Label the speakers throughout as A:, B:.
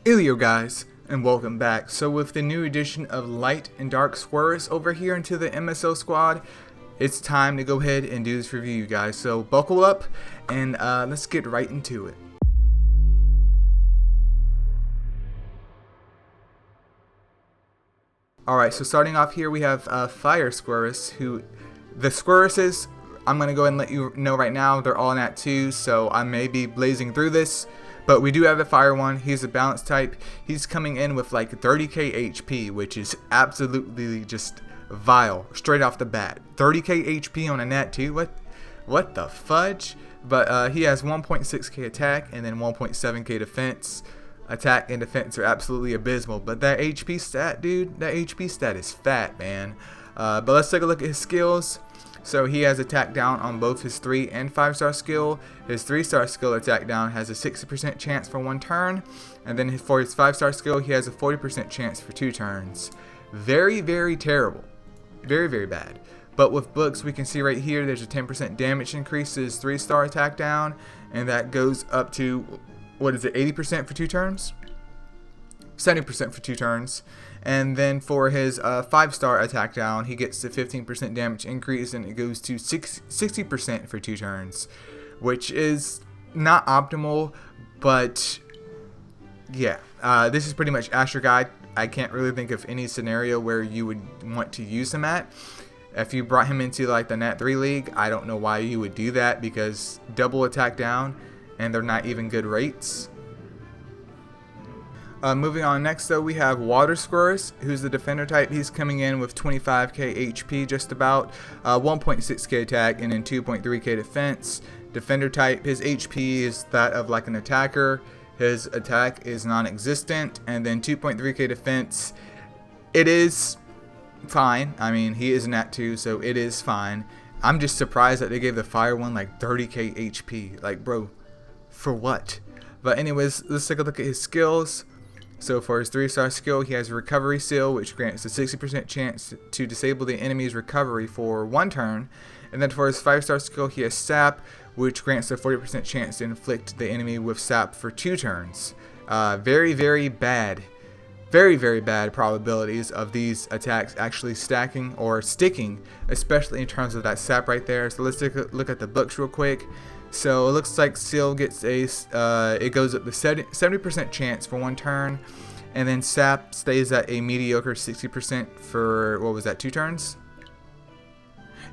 A: Eileo guys, and welcome back. So with the new edition of Light and Dark Squirrus over here into the MSO squad, it's time to go ahead and do this review, you guys. So buckle up and let's get right into it. Alright, so starting off here we have Fire Squirrus, who the Squirruses, I'm going to go ahead and let you know right now, they're all Nat 2, so I may be blazing through this. But we do have the fire one. He's a balance type. He's coming in with like 30k HP, which is absolutely just vile straight off the bat. 30k HP on a Nat 2? What the fudge? But he has 1.6k attack and then 1.7k defense. Attack and defense are absolutely abysmal. But that HP stat, dude, that HP stat is fat, man. But let's take a look at his skills. So he has attack down on both his 3 and 5-star skill. His 3-star skill attack down has a 60% chance for 1 turn. And then for his 5-star skill, he has a 40% chance for 2 turns. Very, very terrible. Very, very bad. But with books, we can see right here, there's a 10% damage increase to his 3-star attack down. And that goes up to, what is it, 80% for 2 turns? 70% for 2 turns. And then for his 5-star attack down, he gets the 15% damage increase and it goes to 60% for 2 turns, which is not optimal, but yeah, this is pretty much Asher Guide. I can't really think of any scenario where you would want to use him at. If you brought him into like the Nat 3 league, I don't know why you would do that, because double attack down and they're not even good rates. Moving on next though, we have Water Squirrus, who's the defender type. He's coming in with 25k HP just about, 1.6k attack and then 2.3k defense. Defender type, his HP is that of like an attacker. His attack is non-existent, and then 2.3k defense. It is fine. I mean, he is Nat 2, so it is fine. I'm just surprised that they gave the fire one like 30k HP. Like, bro, for what? But anyways, let's take a look at his skills. So for his 3-star skill, he has Recovery Seal, which grants a 60% chance to disable the enemy's recovery for 1 turn. And then for his 5-star skill, he has Sap, which grants a 40% chance to inflict the enemy with Sap for 2 turns. Very, very bad. Very, very bad probabilities of these attacks actually stacking or sticking, especially in terms of that Sap right there. So let's take a look at the books real quick. So it looks like Seal gets a, it goes up to 70% chance for 1 turn, and then Sap stays at a mediocre 60% for, what was that, 2 turns?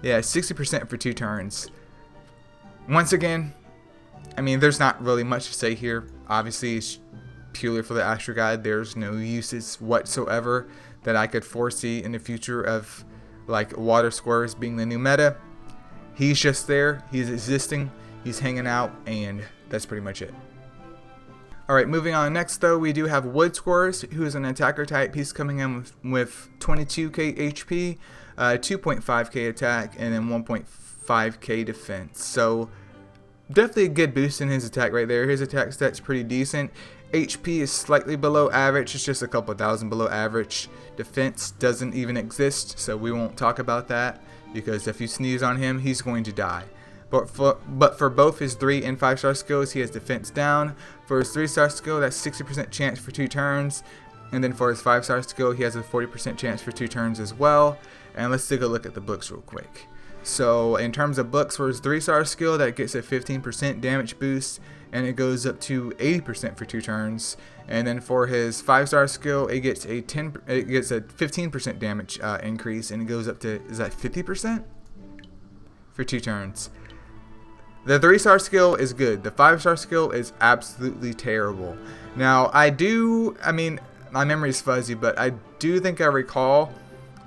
A: Yeah, 60% for 2 turns. Once again, I mean, there's not really much to say here. Obviously, it's purely for the Asher Guide. There's no uses whatsoever that I could foresee in the future of like Water Squirrus being the new meta. He's just there. He's existing. He's hanging out, and that's pretty much it. Alright, moving on next though, we do have Wood Squirrus, who is an attacker type. He's coming in with 22k HP, 2.5k attack, and then 1.5k defense. So definitely a good boost in his attack right there. His attack stat's pretty decent. HP is slightly below average. It's just a couple thousand below average. Defense doesn't even exist, so we won't talk about that, because if you sneeze on him, he's going to die. But for both his 3 and 5-star skills, he has defense down. For his 3-star skill, that's 60% chance for 2 turns. And then for his 5-star skill, he has a 40% chance for 2 turns as well. And let's take a look at the books real quick. So in terms of books, for his 3-star skill, that gets a 15% damage boost, and it goes up to 80% for 2 turns. And then for his 5-star skill, it gets a 15% damage increase, and it goes up to, is that 50% for 2 turns. The 3-star skill is good. The 5-star skill is absolutely terrible. Now, I mean, my memory is fuzzy, but I do think I recall,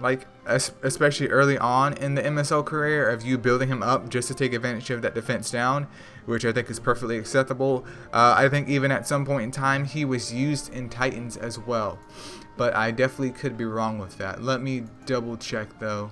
A: like, especially early on in the MSL career, of you building him up just to take advantage of that defense down, which I think is perfectly acceptable. I think even at some point in time, he was used in Titans as well. But I definitely could be wrong with that. Let me double check, though.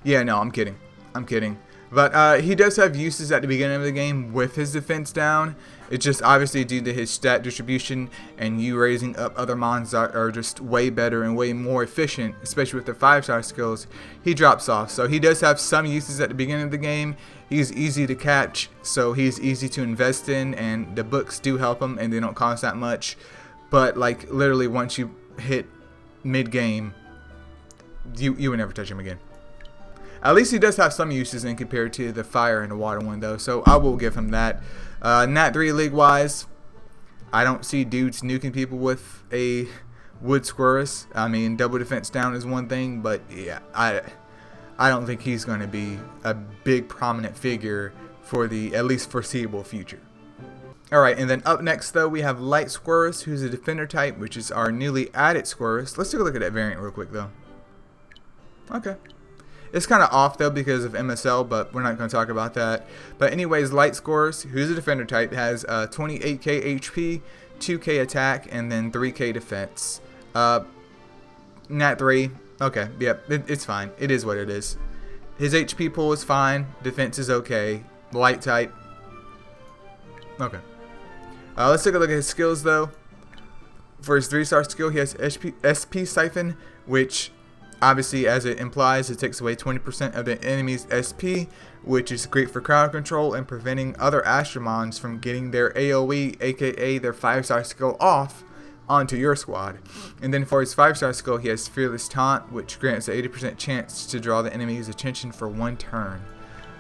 A: Yeah, no, I'm kidding. I'm kidding. But he does have uses at the beginning of the game with his defense down. It's just obviously due to his stat distribution and you raising up other mons that are just way better and way more efficient, especially with the 5-star skills, he drops off. So he does have some uses at the beginning of the game. He's easy to catch, so he's easy to invest in, and the books do help him and they don't cost that much. but like literally once you hit mid game, you would never touch him again. At least he does have some uses in compared to the fire and the water one though, so I will give him that. Nat 3 league wise, I don't see dudes nuking people with a wood Squirrus. I mean, double defense down is one thing, but yeah, I don't think he's going to be a big prominent figure for the at least foreseeable future. Alright, and then up next though we have Light Squirrus, who's a defender type, which is our newly added Squirrus. Let's take a look at that variant real quick though. Okay. It's kind of off though because of MSL, but we're not going to talk about that. But anyways, Light Squirrus, who's a defender type, has 28k HP, 2k attack, and then 3k defense. Nat 3, okay, yep, it's fine. It is what it is. His HP pool is fine, defense is okay. Light type, okay. Let's take a look at his skills though. For his 3-star skill, he has SP Siphon, which obviously, as it implies, it takes away 20% of the enemy's SP, which is great for crowd control and preventing other Astromons from getting their AoE, aka their 5-star skill, off onto your squad. And then for his 5-star skill, he has Fearless Taunt, which grants an 80% chance to draw the enemy's attention for 1 turn.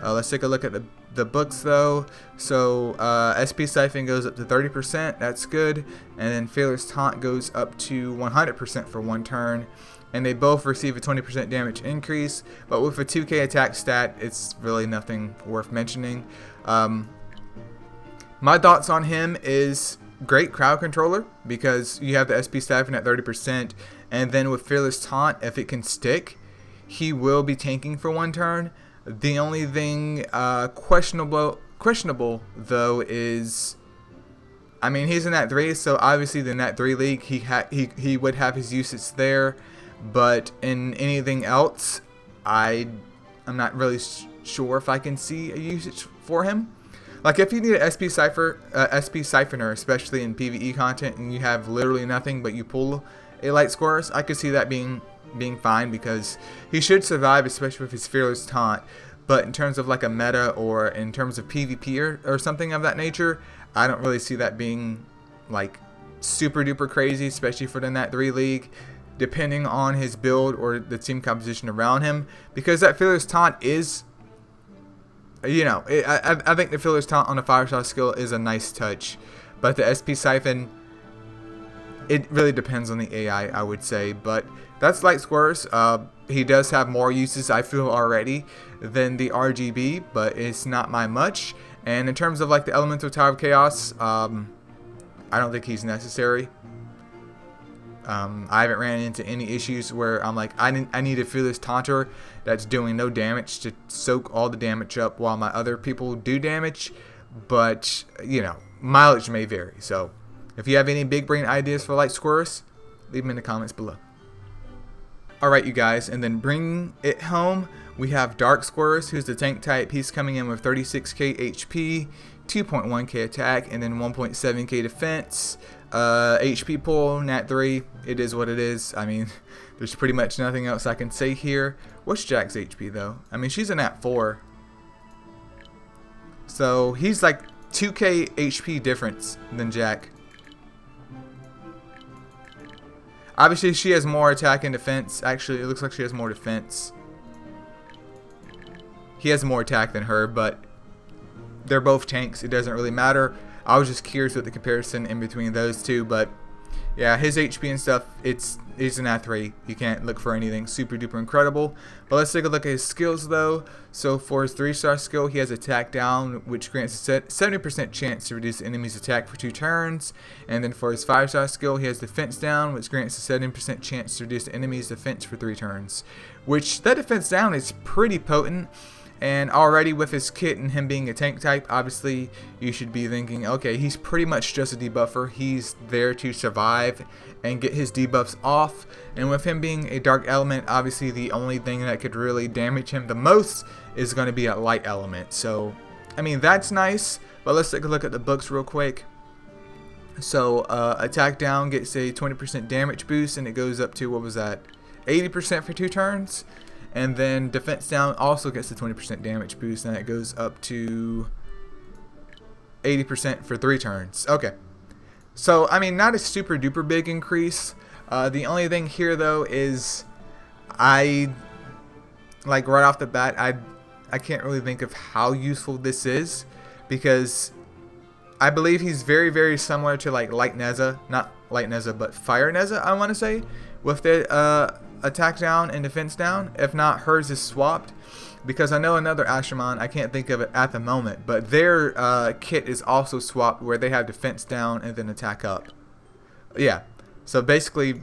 A: Let's take a look at the books though. So SP Siphon goes up to 30%, that's good. And then Fearless Taunt goes up to 100% for 1 turn. And they both receive a 20% damage increase, but with a 2k attack stat, it's really nothing worth mentioning. My thoughts on him is great crowd controller because you have the SP Siphon at 30%, and then with Fearless Taunt, if it can stick, he will be tanking for 1 turn. The only thing questionable though is, I mean, he's in Nat 3, so obviously the Nat 3 league he would have his usage there. But in anything else, I'm not really sure if I can see a usage for him. Like if you need an SP Siphoner, especially in PvE content, and you have literally nothing but you pull a Light Squirrus, I could see that being fine because he should survive, especially with his Fearless Taunt. But in terms of like a meta or in terms of PvP or something of that nature, I don't really see that being like super duper crazy, especially for the Nat 3 league, depending on his build or the team composition around him, because that Fearless Taunt is, you know, I think the Fearless Taunt on the 5-star skill is a nice touch, but the SP Siphon, it really depends on the AI, I would say. But that's Light Squirrus. He does have more uses, I feel, already than the RGB, but it's not by much. And in terms of like the Elemental Tower of Chaos, I don't think he's necessary. I haven't ran into any issues where I'm like, I need to feel this taunter that's doing no damage to soak all the damage up while my other people do damage. But, you know, mileage may vary. So, if you have any big brain ideas for Light Squirrus, leave them in the comments below. Alright, you guys, and then bringing it home, we have Dark Squirrus, who's the tank type. He's coming in with 36k HP, 2.1k attack, and then 1.7k defense. HP pool, Nat 3, it is what it is. I mean, there's pretty much nothing else I can say here. What's Jack's HP though? I mean, she's a Nat 4. So he's like 2k HP difference than Jack. Obviously, she has more attack and defense. Actually, it looks like she has more defense. He has more attack than her, but they're both tanks. It doesn't really matter. I was just curious with the comparison in between those two, but yeah, his HP and stuff, he's an Nat 3. You can't look for anything super duper incredible. But let's take a look at his skills though. So for his 3-star skill, he has attack down, which grants a 70% chance to reduce the enemy's attack for 2 turns. And then for his 5-star skill, he has defense down, which grants a 70% chance to reduce the enemy's defense for 3 turns. Which, that defense down is pretty potent. And already with his kit and him being a tank type, obviously you should be thinking, okay, he's pretty much just a debuffer. He's there to survive and get his debuffs off. And with him being a dark element, obviously the only thing that could really damage him the most is going to be a light element. So, I mean, that's nice. But let's take a look at the books real quick. So, attack down gets a 20% damage boost, and it goes up to, what was that, 80% for 2 turns. And then defense down also gets a 20% damage boost, and it goes up to 80% for 3 turns. Okay. So, I mean, not a super duper big increase. The only thing here, though, is I, like, right off the bat, I can't really think of how useful this is, because I believe he's very, very similar to, like, Light Neza. Not Light Neza, but Fire Neza, I want to say, with the attack down and defense down. If not, hers is swapped, because I know another Ashramon, I can't think of it at the moment, but their kit is also swapped, where they have defense down and then attack up. Yeah, so basically,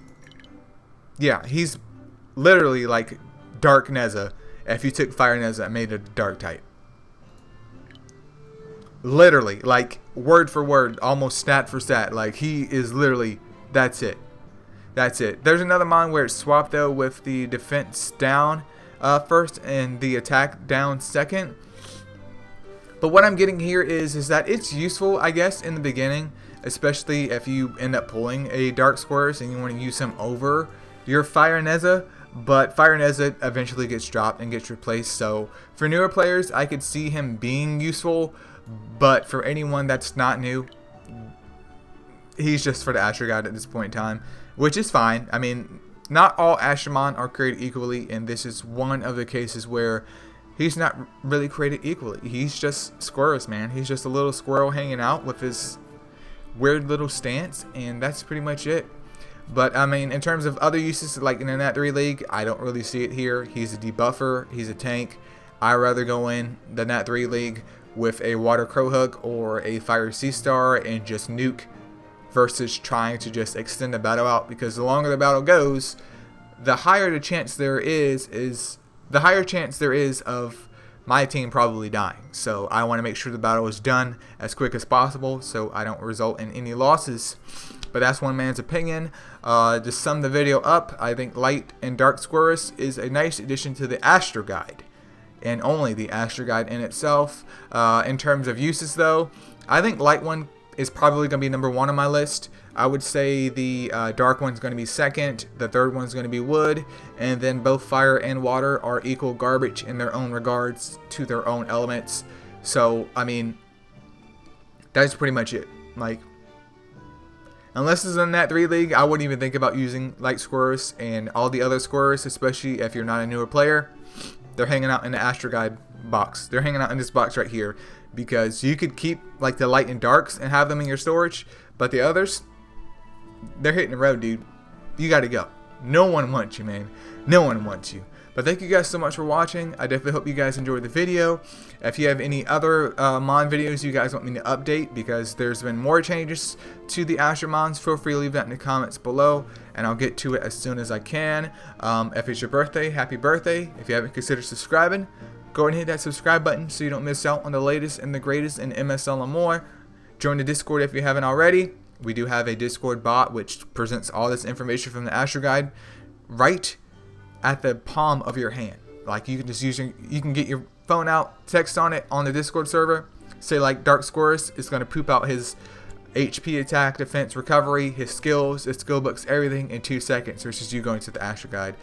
A: yeah, he's literally like Dark Neza if you took Fire Neza and made it a Dark type. Literally, like word for word, almost stat for stat. Like, he is literally, that's it. That's it. There's another mon where it's swapped, though, with the defense down first and the attack down second. But what I'm getting here is that it's useful, I guess, in the beginning, especially if you end up pulling a Dark Squirrus and you want to use him over your Fire Neza. But Fire Neza eventually gets dropped and gets replaced. So for newer players, I could see him being useful. But for anyone that's not new, he's just for the Astro Guide at this point in time, which is fine. I mean, not all Ashramon are created equally, and this is one of the cases where he's not really created equally. He's just Squirrus, man. He's just a little squirrel hanging out with his weird little stance, and that's pretty much it. But, I mean, in terms of other uses, like in the Nat 3 League, I don't really see it here. He's a debuffer. He's a tank. I'd rather go in the Nat 3 League with a Water Crowhook or a Fire Sea Star and just nuke, versus trying to just extend the battle out, because the longer the battle goes, the higher the chance there is of my team probably dying. So I want to make sure the battle is done as quick as possible so I don't result in any losses. But that's one man's opinion. To sum the video up, I think Light and Dark Squirrus is a nice addition to the Astro Guide, and only the Astro Guide in itself. In terms of uses, though, I think Light one is probably going to be number 1 on my list. I would say the Dark one's going to be second, the third one's going to be Wood, and then both Fire and Water are equal garbage in their own regards to their own elements. So, I mean, that's pretty much it. Like, unless it's in that 3 League, I wouldn't even think about using Light Squirrus, and all the other Squirrus, especially if you're not a newer player, they're hanging out in the Astro Guide box. They're hanging out in this box right here, because you could keep like the Light and Darks and have them in your storage, but the others, they're hitting the road, dude. You gotta go. No one wants you, man. No one wants you. But thank you guys so much for watching. I definitely hope you guys enjoyed the video. If you have any other mon videos you guys want me to update, because there's been more changes to the Ashramons, feel free to leave that in the comments below, and I'll get to it as soon as I can. If it's your birthday, happy birthday. If you haven't considered subscribing, go ahead and hit that subscribe button so you don't miss out on the latest and the greatest in MSL and more. Join the Discord if you haven't already. We do have a Discord bot which presents all this information from the Astro Guide right at the palm of your hand. Like, you can just use you can get your phone out, text on it on the Discord server, say like Dark Squirrus is going to poop out his HP, attack, defense, recovery, his skills, his skill books, everything in 2 seconds versus you going to the Astro Guide.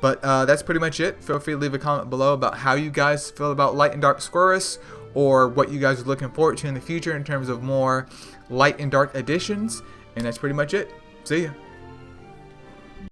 A: But that's pretty much it. Feel free to leave a comment below about how you guys feel about Light and Dark Squirrus, or what you guys are looking forward to in the future in terms of more Light and Dark additions. And that's pretty much it. See ya.